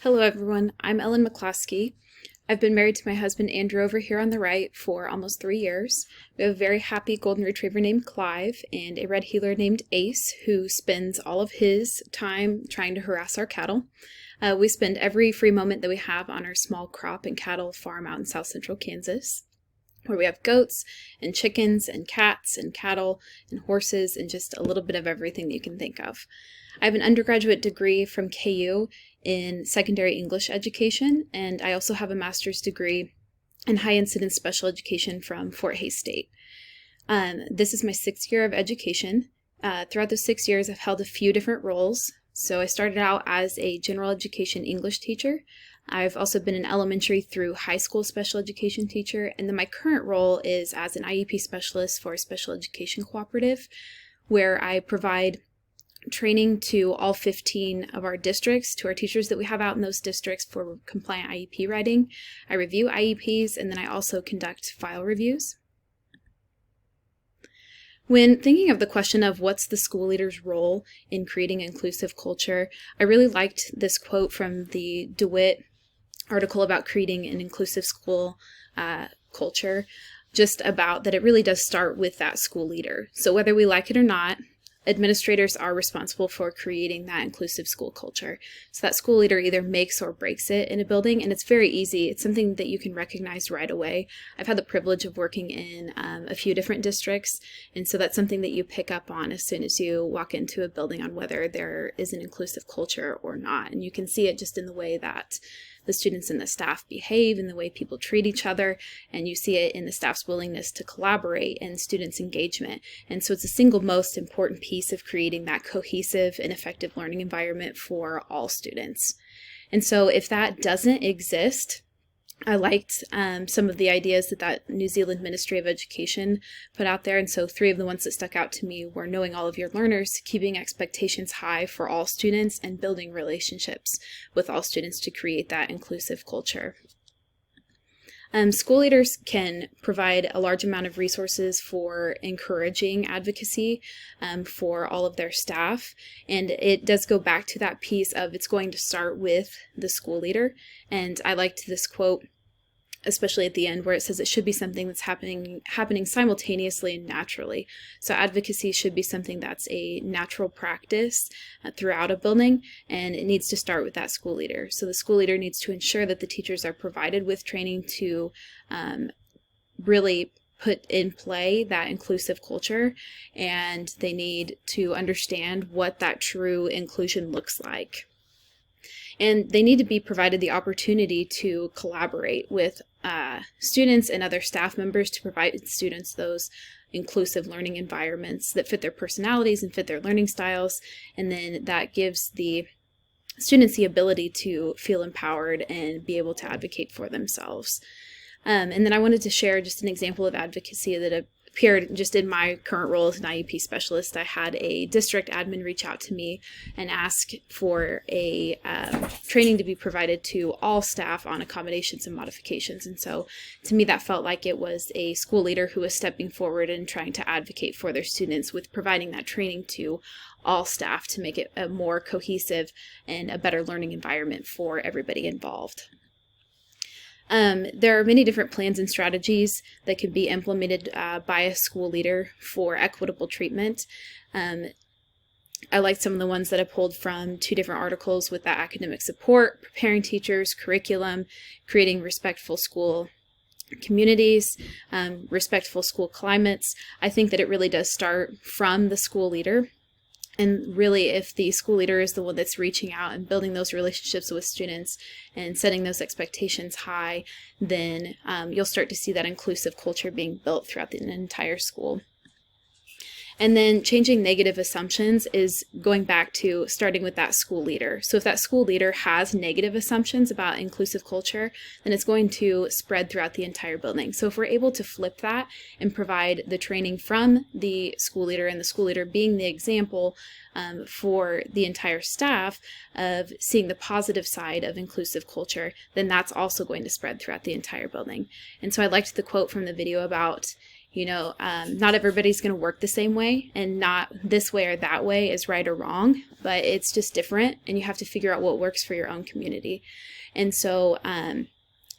Hello everyone, I'm Ellen McCloskey. I've been married to my husband Andrew over here on the right for almost 3 years. We have a very happy golden retriever named Clive and a red heeler named Ace who spends all of his time trying to harass our cattle. We spend every free moment that we have on our small crop and cattle farm out in south central Kansas, where we have goats and chickens and cats and cattle and horses and just a little bit of everything that you can think of. I have an undergraduate degree from KU in secondary English education, and I also have a master's degree in high incidence special education from Fort Hays State. This is my 6th year of education. Throughout those 6 years, I've held a few different roles. So I started out as a general education English teacher. I've also been an elementary through high school special education teacher, and then my current role is as an IEP specialist for a special education cooperative, where I provide training to all 15 of our districts, to our teachers that we have out in those districts for compliant IEP writing. I review IEPs, and then I also conduct file reviews. When thinking of the question of what's the school leader's role in creating inclusive culture, I really liked this quote from the DeWitt article about creating an inclusive school culture, just about that it really does start with that school leader. So whether we like it or not, administrators are responsible for creating that inclusive school culture. So that school leader either makes or breaks it in a building, and it's very easy. It's something that you can recognize right away. I've had the privilege of working in a few different districts, and so that's something that you pick up on as soon as you walk into a building on whether there is an inclusive culture or not. And you can see it just in the way that the students and the staff behave, in the way people treat each other, and you see it in the staff's willingness to collaborate and students' engagement. And so it's the single most important piece of creating that cohesive and effective learning environment for all students. And so if that doesn't exist, I liked some of the ideas that New Zealand Ministry of Education put out there, and so 3 of the ones that stuck out to me were knowing all of your learners, keeping expectations high for all students, and building relationships with all students to create that inclusive culture. School leaders can provide a large amount of resources for encouraging advocacy for all of their staff, and it does go back to that piece of it's going to start with the school leader. And I liked this quote, especially at the end, where it says it should be something that's happening simultaneously and naturally. So advocacy should be something that's a natural practice throughout a building, and it needs to start with that school leader. So the school leader needs to ensure that the teachers are provided with training to really put in play that inclusive culture, and they need to understand what that true inclusion looks like. And they need to be provided the opportunity to collaborate with students and other staff members to provide students those inclusive learning environments that fit their personalities and fit their learning styles. And then that gives the students the ability to feel empowered and be able to advocate for themselves. And then I wanted to share just an example of advocacy that appeared just in my current role as an IEP specialist. I had a district admin reach out to me and ask for a training to be provided to all staff on accommodations and modifications. And so to me, that felt like it was a school leader who was stepping forward and trying to advocate for their students with providing that training to all staff to make it a more cohesive and a better learning environment for everybody involved. There are many different plans and strategies that can be implemented by a school leader for equitable treatment. I liked some of the ones that I pulled from 2 different articles with that academic support, preparing teachers, curriculum, creating respectful school communities, respectful school climates. I think that it really does start from the school leader. And really, if the school leader is the one that's reaching out and building those relationships with students and setting those expectations high, then you'll start to see that inclusive culture being built throughout the entire school. And then changing negative assumptions is going back to starting with that school leader. So if that school leader has negative assumptions about inclusive culture, then it's going to spread throughout the entire building. So if we're able to flip that and provide the training from the school leader, and the school leader being the example for the entire staff of seeing the positive side of inclusive culture, then that's also going to spread throughout the entire building. And so I liked the quote from the video about Not everybody's going to work the same way, and not this way or that way is right or wrong, but it's just different, and you have to figure out what works for your own community. And so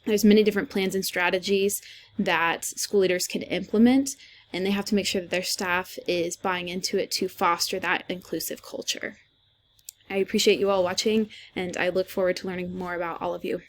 there's many different plans and strategies that school leaders can implement, and they have to make sure that their staff is buying into it to foster that inclusive culture. I appreciate you all watching, and I look forward to learning more about all of you.